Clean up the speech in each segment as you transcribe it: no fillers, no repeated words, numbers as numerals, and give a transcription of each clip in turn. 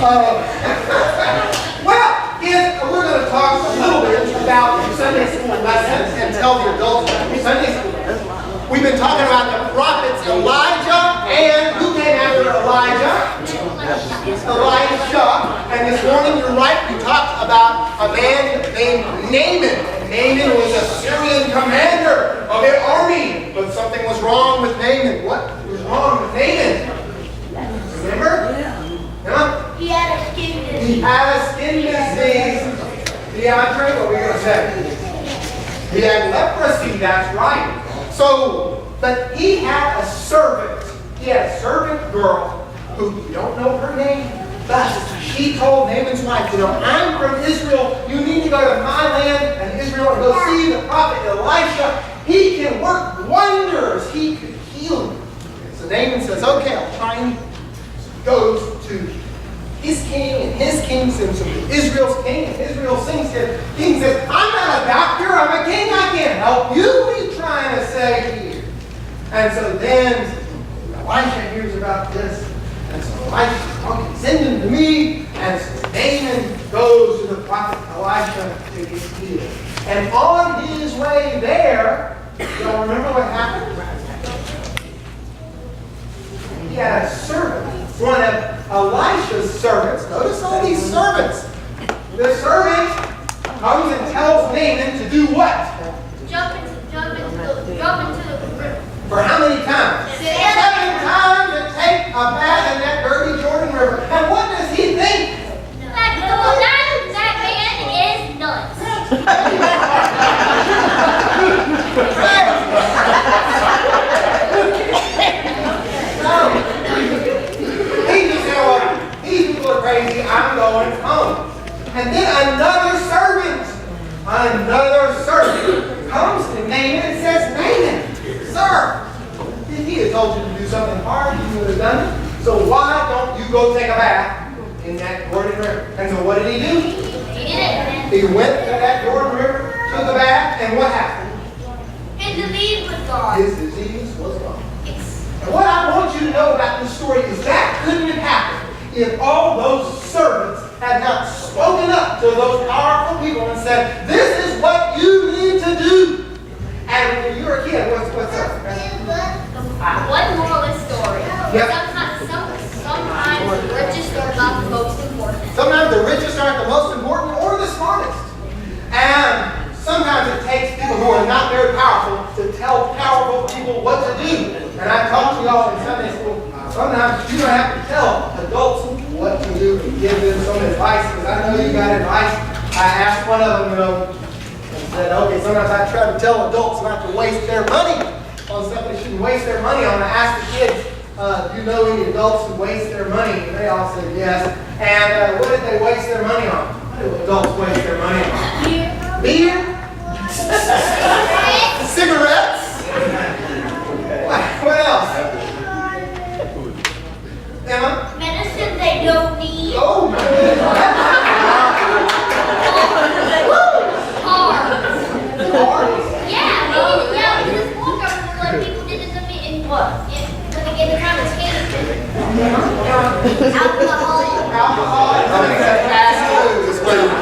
Well, we're going to talk a little bit about Sunday school lessons and tell the adults about Sunday school. We've been talking about the prophets Elijah and who came after Elijah? Elisha. And this morning, you're right, we talked about a man named Naaman. Naaman was a Syrian commander of an army, but something was wrong with Naaman. What was wrong with Naaman? Remember? Yeah. He had a skin disease. He had a skin disease. DeAndre, what were we going to say? He had leprosy, that's right. So, but he had a servant. He had a servant girl who you don't know her name, but she told Naaman's wife, I'm from Israel. You need to go to my land and Israel and go see the prophet Elisha. He can work wonders. He could heal you. So Naaman says, okay, I'll try and goes to his king, and his king sends him to Israel's king, and Israel sings him. King says, I'm not a doctor, I'm a king, I can't help you. What are you trying to say here? And so then Elisha hears about this, and so Elisha says, okay, send him to me. And so Naaman goes to the prophet Elisha to get healed. And on his way there, y'all remember what happened? He had a servant. One of Elisha's servants. Notice all these servants. The servant comes and tells Naaman to do what? Jump into the river. For how many times? 7 times to take a bath in that dirty Jordan River. And what does he think? That man is nuts. These people are crazy, I'm going home. And then another servant comes to Naaman and says, Naaman, sir, if he had told you to do something hard, you would have done it. So why don't you go take a bath in that Jordan River? And so what did he do? He did it. He went to that Jordan River, took a bath, and what happened? His disease was gone. His disease was gone. And what I want you to know about this story is that couldn't have happened if all those servants had not spoken up to those powerful people and said, this is what you need to do. And when you were a kid, what's up? One moral of the story. Yep. Sometimes the richest are not the most important. Sometimes the richest aren't the most important or the smartest. And sometimes it takes people who are not very powerful to tell powerful people what to do. And I talked to y'all in Sunday school. Sometimes you don't have to tell adults what to do and give them some advice, because I know you got advice. I asked one of them, and said, okay, sometimes I try to tell adults not to waste their money on stuff they shouldn't waste their money on. I asked the kids, do you know any adults who waste their money? And they all said yes. And what did they waste their money on? What do adults waste their money on? Beer? Cigarettes? What else? Emma? Medicine they don't need. Oh, my goodness. Cars. Yeah, this war government like people did in what? When they get the kind of skating. Alcohol. Somebody said fast food.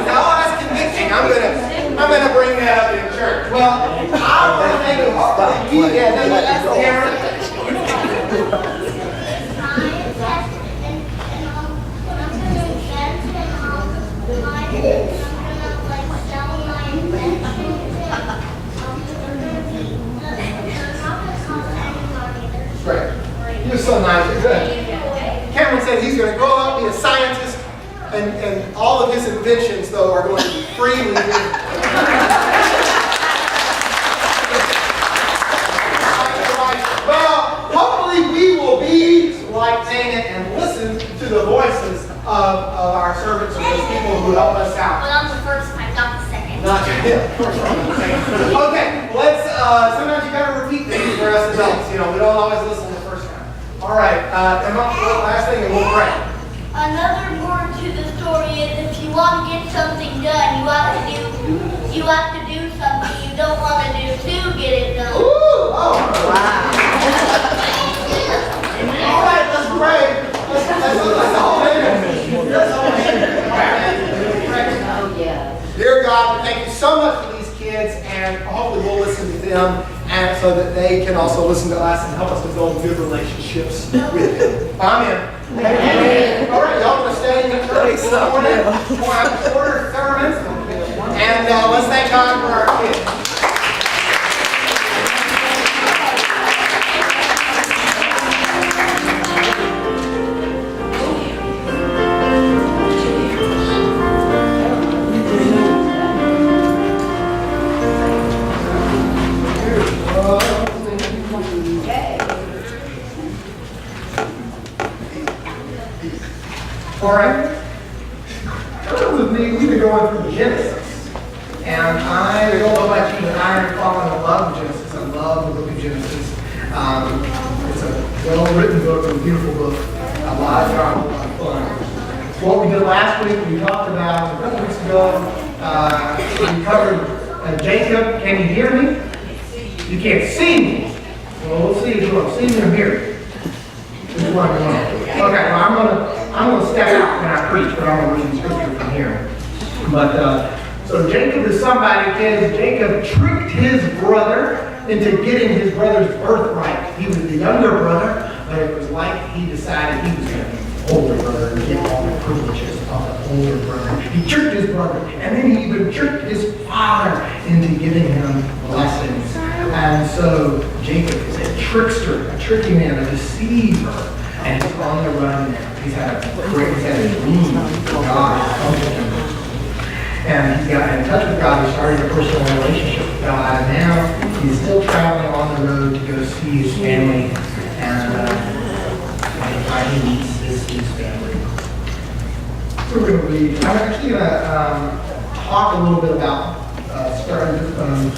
No, that's convincing. I'm gonna bring that up in church. Well, I want to think of that's Cameron. Great. You're so nice. You're good. Cameron said he's going to grow up, be a scientist, and all of his inventions, though, are going to be freely given. Well, hopefully we will be like Naaman and listen to the voices of our servants and those people who help us out. Well, on the first time, not the second. Not yet. Okay, let's, sometimes you gotta repeat things for us adults. We don't always listen the first time. All right, Emma, last thing and we'll pray. Another word to the story is if you want to get something done, you have to do something you don't want to do to get it done. Ooh, oh, wow. All right, let's pray. Let's all and so that they can also listen to us and help us to build good relationships with them. Amen. Amen. All right, y'all want to stay in the church this morning? We'll have a shorter sermon, and let's thank God for our kids. All right. Turn with me. We've been going through Genesis, and I don't know about you, but I am falling in love with Genesis. I love the book of Genesis. It's a well-written book, a beautiful book. A lot of fun, a lot of fun. What we did last week, we talked about a couple weeks ago. We covered Jacob. Can you hear me? You can't see me. Well, we'll see if you want to see me or hear me. Which one do you want? Okay, well, I'm going to step out when I preach, but I'm going to read the scripture from here. But, so Jacob is somebody, kids. Jacob tricked his brother into getting his brother's birthright. He was the younger brother, but it was like he decided he was going to be the older brother and get all the privileges of the older brother. He tricked his brother, and then he even tricked his father into giving him blessings. And so Jacob is a trickster, a tricky man, a deceiver. And he's on the run now. He's had a dream from God has come to him. And he got in touch with God. He started a personal relationship with God. And now he's still traveling on the road to go see his family. And he meets his family. So we're going to read. I'm actually going to talk a little bit about starting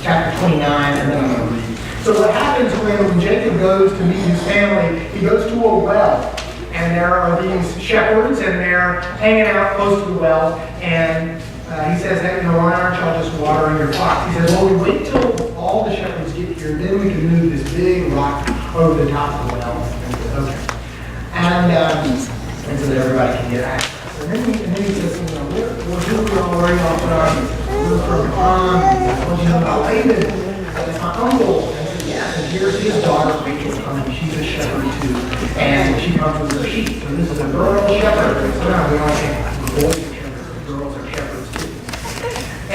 chapter 29, and then I'm going to read. So what happens when Jacob goes to meet his family, he goes to a well, and there are these shepherds, and they're hanging out close to the well, and he says, hey, why aren't y'all just watering your flocks? He says, well, we wait till all the shepherds get here, then we can move this big rock over the top of the well. And he says, okay. And so that everybody can get access. And then he says, who are we all worried about? We're from what do you know about Laban? That's my uncle. And here's his daughter, Rachel, coming. She's a shepherd too. And she comes with her sheep. So this is a girl shepherd. So now we all think boys are shepherds, girls are shepherds too.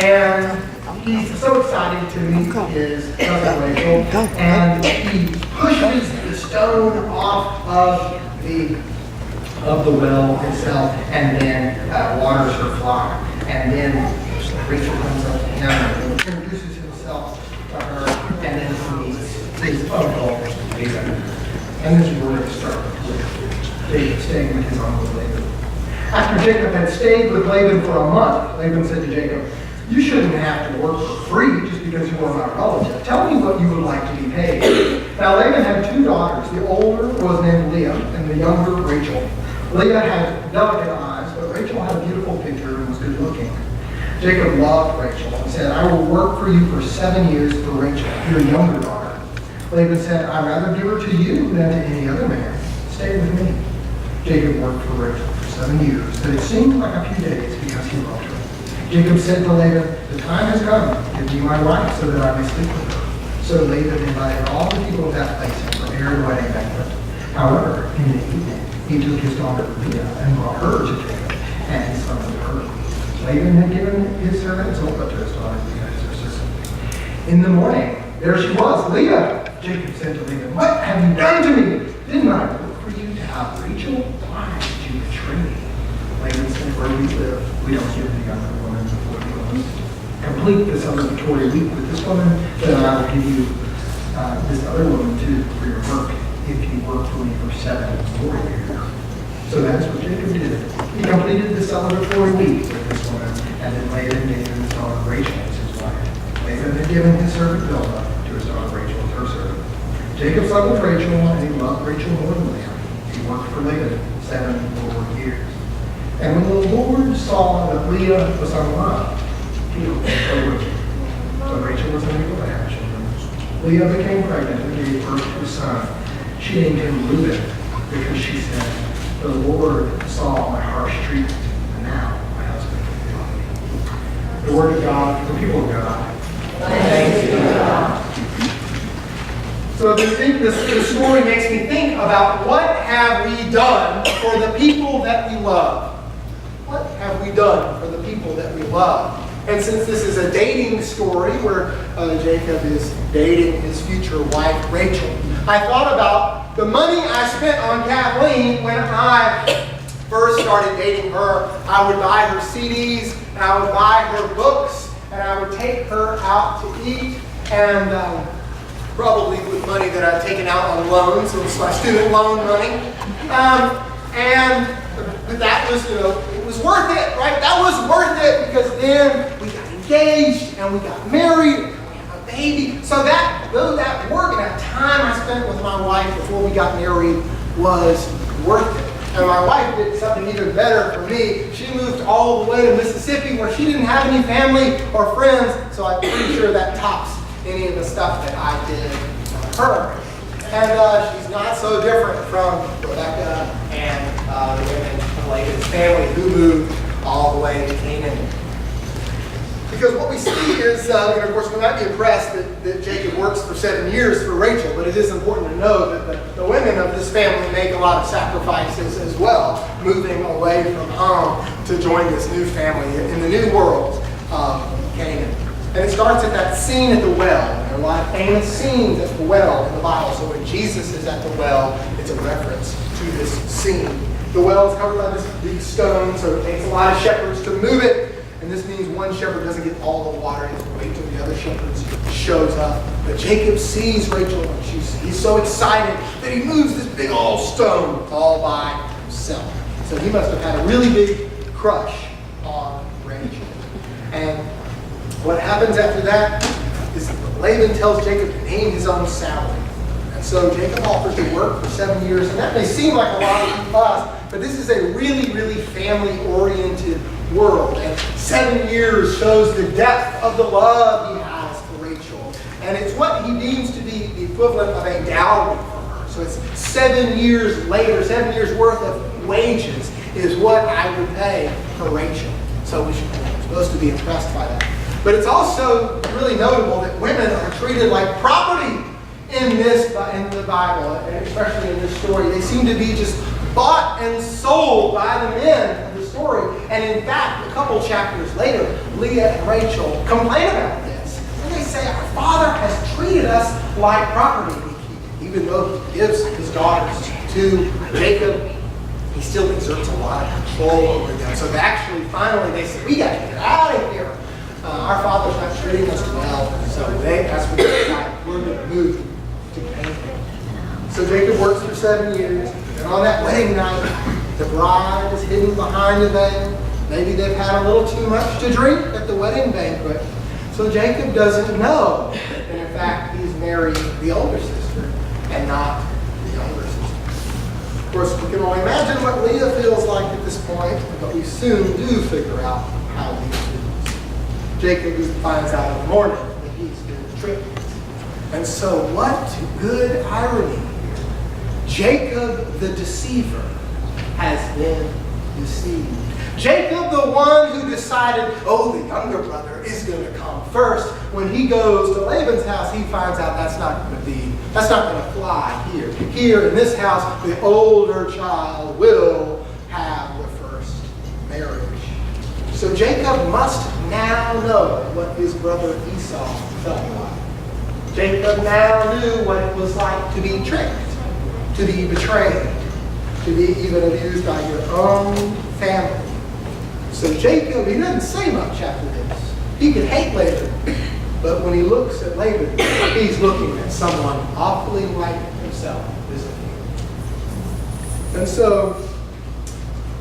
And he's so excited to meet his cousin Rachel. And he pushes the stone off of the well itself and then waters her flock. And then Rachel comes up to him and introduces himself to her. And then he meets his uncle, Laban. And this is where it started with Jacob staying with his uncle Laban. After Jacob had stayed with Laban for a month, Laban said to Jacob, you shouldn't have to work for free just because you are my relative. Tell me what you would like to be paid. Now Laban had two daughters. The older was named Leah, and the younger Rachel. Leah had delicate eyes, but Rachel had a beautiful figure and was good looking. Jacob loved Rachel and said, I will work for you for 7 years for Rachel, your younger daughter. Laban said, I'd rather give her to you than to any other man. Stay with me. Jacob worked for Rachel for 7 years, but it seemed like a few days because he loved her. Jacob said to Laban, the time has come, give me my wife so that I may sleep with her. So Laban invited all the people of that place and prepared a wedding banquet. However, in the evening, he took his daughter Leah and brought her to Jacob, and he slept with her. Laban had given his servant Zilpah to his daughter Leah as her sister. In the morning, there she was, Leah. Jacob said to Laban, what have you done to me? Didn't I work for you to have Rachel? Why did you betray me? Laban said, where we live, we don't give the younger woman before the woman. Complete the celebratory week with this woman, then I will give you this other woman too for your work, if you work for me for 7 more years. So that's what Jacob did. He completed the celebratory week with this woman, and then Laban gave him his daughter Rachel as his wife. Laban had given his servant Bilhah to his daughter Rachel as her servant. Jacob slept with Rachel, and he loved Rachel more than Leah. He worked for Laban 7 more years. And when the Lord saw that Leah was unloved, he looked over Rachel. So Rachel was unable to have children. Leah became pregnant and gave birth to a son. She named him Reuben because she said, the Lord saw my harsh treatment, and now my husband will love me. The word of God for the people of God. Thanks be to God. So this story makes me think about what have we done for the people that we love? What have we done for the people that we love? And since this is a dating story where Jacob is dating his future wife, Rachel, I thought about the money I spent on Kathleen when I first started dating her. I would buy her CDs, and I would buy her books, and I would take her out to eat, and probably with money that I'd taken out on loans, so it's my student loan money. And that was, it was worth it, right? That was worth it because then we got engaged and we got married and we had a baby. So that work and that time I spent with my wife before we got married was worth it. And my wife did something even better for me. She moved all the way to Mississippi where she didn't have any family or friends, so I'm pretty sure that tops any of the stuff that I did for her. And she's not so different from Rebecca and the women of Laban's family who moved all the way to Canaan. Because what we see is, of course, we might be impressed that Jacob works for 7 years for Rachel, but it is important to know that the women of this family make a lot of sacrifices as well, moving away from home to join this new family in the new world of Canaan. And it starts at that scene at the well. There are a lot of famous scenes at the well in the Bible. So when Jesus is at the well, it's a reference to this scene. The well is covered by this big stone, so it takes a lot of shepherds to move it. And this means one shepherd doesn't get all the water. He has to wait till the other shepherds shows up. But Jacob sees Rachel, and he's so excited that he moves this big old stone all by himself. So he must have had a really big crush on Rachel. And what happens after that is Laban tells Jacob to name his own salary. And so Jacob offers to work for 7 years. And that may seem like a lot to us, but this is a really, really family-oriented world. And 7 years shows the depth of the love he has for Rachel. And it's what he deems to be the equivalent of a dowry for her. So it's 7 years later, 7 years worth of wages is what I would pay for Rachel. So we're supposed to be impressed by that. But it's also really notable that women are treated like property in the Bible, and especially in this story. They seem to be just bought and sold by the men of the story. And in fact, a couple chapters later, Leah and Rachel complain about this. And they say, our father has treated us like property. Even though he gives his daughters to Jacob, he still exerts a lot of control over them. So finally, they say, we got to get out of here. Our father's not treating us well, so that's what they decide. We're going to move to Canaan. So Jacob works for 7 years, and on that wedding night, the bride is hidden behind the veil. Maybe they've had a little too much to drink at the wedding banquet. So Jacob doesn't know that, in fact, he's marrying the older sister and not the younger sister. Of course, we can only imagine what Leah feels like at this point, but we soon do figure out how Leah feels. Jacob finds out in the morning that he's been tricked. And so what good irony here. Jacob the deceiver has been deceived. Jacob the one who decided, the younger brother is going to come first. When he goes to Laban's house, he finds out that's not going to fly here. Here in this house, the older child will have the first marriage. So Jacob must now know what his brother Esau felt like. Jacob now knew what it was like to be tricked, to be betrayed, to be even abused by your own family. So Jacob, he doesn't say much after this. He can hate Laban, but when he looks at Laban, he's looking at someone awfully like himself, isn't he? And so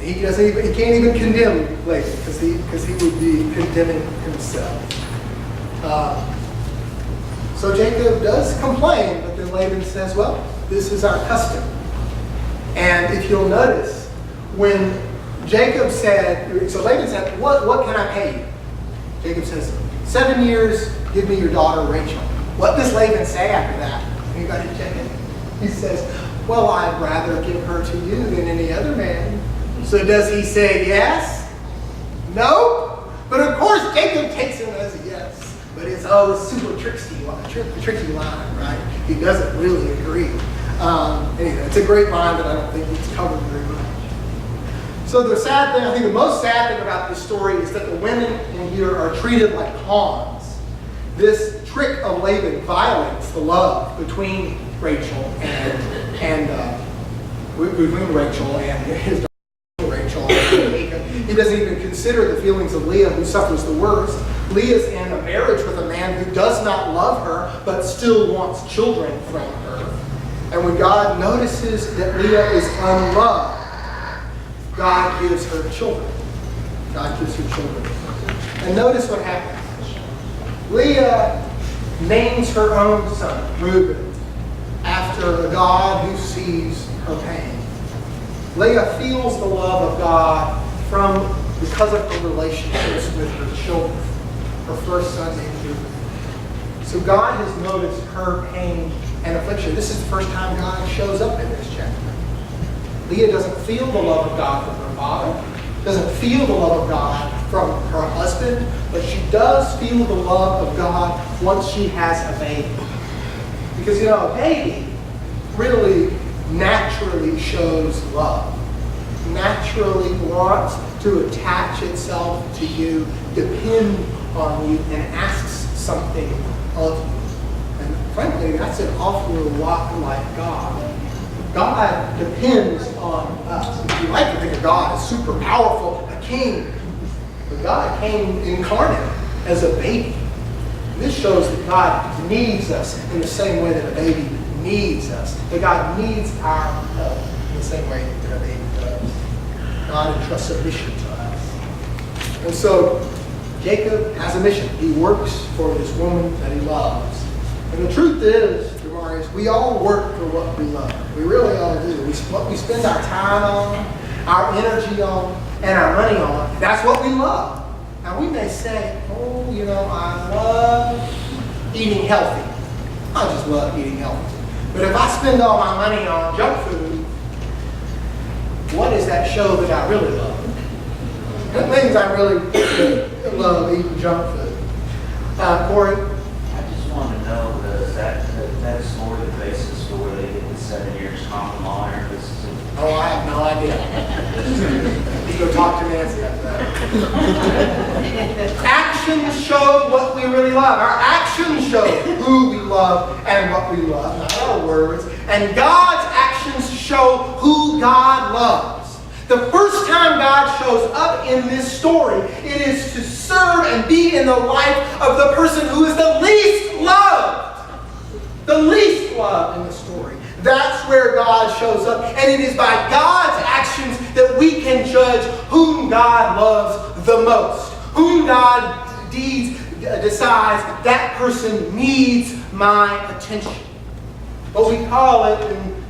he can't even condemn Laban because he would be condemning himself. So Jacob does complain, but then Laban says, well, this is our custom. And if you'll notice, when Jacob said, so Laban said, what can I pay you? Jacob says, 7 years, give me your daughter Rachel. What does Laban say after that? Anybody check it? He says, well, I'd rather give her to you than any other man. So does he say yes? No? But of course, Jacob takes him as a yes. But it's super tricky line, right? he doesn't really agree. Anyway, it's a great line that I don't think it's covered very much. So the sad thing, I think the most sad thing about this story is that the women in here are treated like pawns. This trick of Laban violates the love between Rachel and between Rachel and his daughter Rachel. He doesn't even consider the feelings of Leah, who suffers the worst. Leah's in a marriage with a man who does not love her, but still wants children from her. And when God notices that Leah is unloved, God gives her children. God gives her children. And notice what happens. Leah names her own son, Reuben, after a God who sees her pain. Leah feels the love of God because of her relationships with her children, her first son named Reuben. So God has noticed her pain and affliction. This is the first time God shows up in this chapter. Leah doesn't feel the love of God from her father, doesn't feel the love of God from her husband, but she does feel the love of God once she has a baby. Because, a baby really naturally shows love, naturally wants to attach itself to you, depend on you, and asks something of you. And frankly, that's an awful lot like God. God depends on us. We like to think of God as super powerful, a king. But God came incarnate as a baby. And this shows that God needs us in the same way that a baby needs us. That God needs our help in the same way that a baby does. God entrusts a mission to us. And so Jacob has a mission. He works for this woman that he loves. And the truth is, we all work for what we love. We really all do. What we spend our time on, our energy on, and our money on, that's what we love. Now we may say, I love eating healthy. I just love eating healthy. But if I spend all my money on junk food, what does that show that I really love? That means I really love eating junk food. Corey? I just want to know, that's more the basis for where they get the 7 years common law? Oh, I have no idea. You go talk to Nancy after that. Actions show what we really love. Our actions show who we love and what we love, not our words. And God's actions show who God loves. The first time God shows up in this story, it is to serve and be in the life of the person who is the least loved. The least loved in the story. That's where God shows up. And it is by God's actions that we can judge whom God loves the most. Whom God decides that person needs my attention. What we call it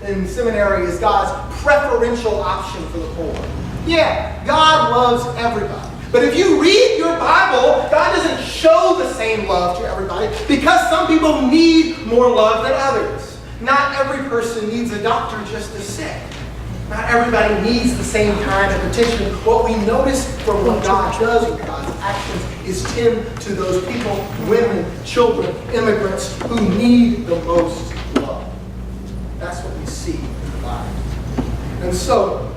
in seminary is God's preferential option for the poor. Yeah, God loves everybody. But if you read your Bible, God doesn't show the same love to everybody because some people need more love than others. Not every person needs a doctor just as sick. Not everybody needs the same kind of attention. What we notice from what God does with God's actions is tend to those people, women, children, immigrants who need the most love. That's what we see in the Bible. And so,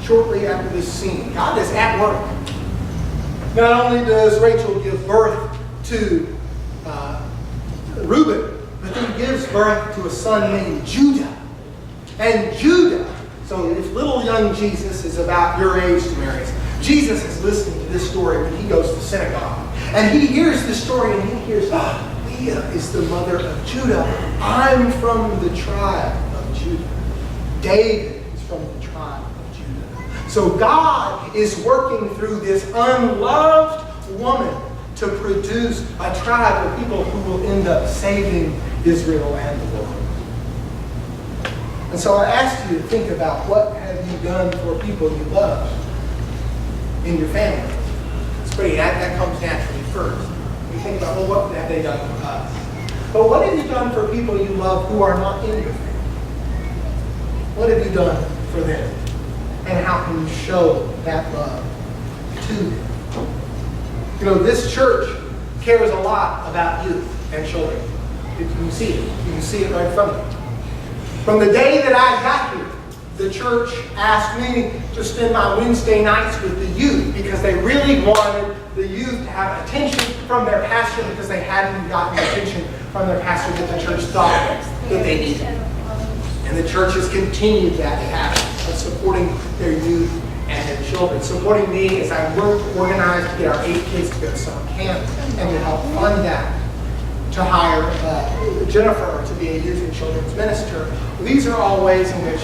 shortly after this scene, God is at work. Not only does Rachel give birth to Reuben, but he gives birth to a son named Judah. And Judah, so if little young Jesus is about your age, Demarius, Jesus is listening to this story when he goes to synagogue. And he hears this story and he hears, Leah is the mother of Judah. I'm from the tribe of Judah. David is from the tribe of Judah. So God is working through this unloved woman to produce a tribe of people who will end up saving Israel and the world. And so I asked you to think about what have you done for people you love in your family. That comes naturally first. You think about, well, what have they done for us? But what have you done for people you love who are not in your family? What have you done for them? And how can you show that love to them? This church cares a lot about youth and children. You can see it. You can see it right in front of you. From the day that I got here, the church asked me to spend my Wednesday nights with the youth because they really wanted the youth to have attention from their pastor because they hadn't gotten attention from their pastor that the church thought that they needed. And the church has continued that habit of supporting their youth and their children, supporting me as I work organized to get our 8 kids to go to summer camp and to help fund that, to hire Jennifer to be a youth and children's minister. These are all ways in which,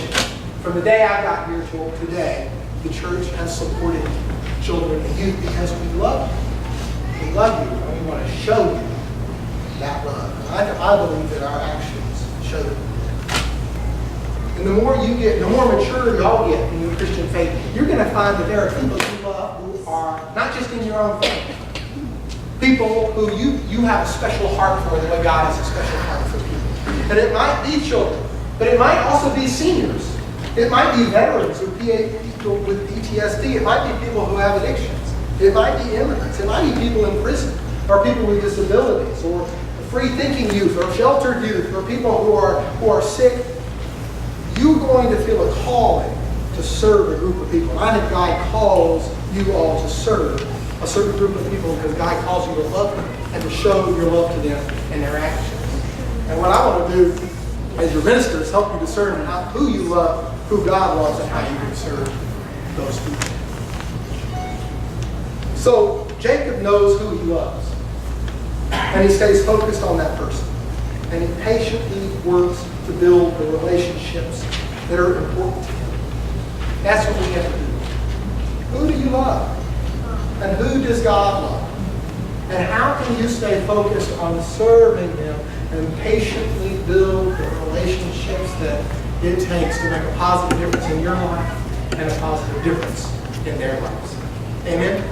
from the day I got here till today, the church has supported children and youth because we love you. We love you and we want to show you that love. I believe that our actions show that. And the more you get, the more mature y'all get in your Christian faith, you're going to find that there are people you love who are not just in your own faith. People who you have a special heart for, the way God has a special heart for people. And it might be children, but it might also be seniors. It might be veterans or people with PTSD. It might be people who have addictions. It might be immigrants. It might be people in prison or people with disabilities or free-thinking youth or sheltered youth or people who are sick. You're going to feel a calling to serve a group of people. I think God calls you all to serve a certain group of people because God calls you to love them and to show your love to them in their actions. And what I want to do as your minister is help you discern who you love, who God loves, and how you can serve those people. So Jacob knows who he loves. And he stays focused on that person. And he patiently works to build the relationships that are important to him. That's what we have to do. Who do you love? And who does God love? And how can you stay focused on serving them and patiently build the relationships that it takes to make a positive difference in your life and a positive difference in their lives? Amen?